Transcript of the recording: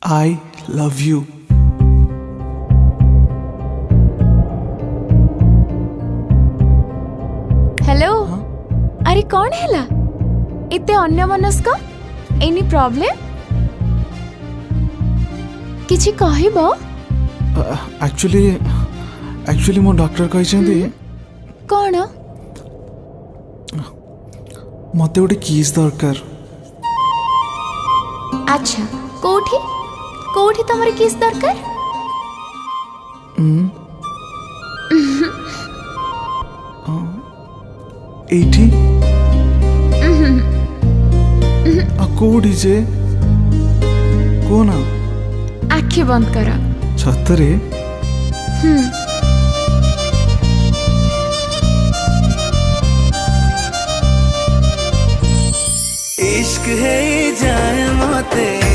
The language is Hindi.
I love you. हेलो अरे कौन हैला इते अन्य मनस्क एनी प्रॉब्लम किछि कहबो एक्चुअली मो डॉक्टर कहछन्ती कोन मते गोटे किस दरकार। अच्छा कोठी कोठी तमरे किस दरकार एठी आ कोडी जे कोना आखि बंद कर छतरे इश्क है जाए मोते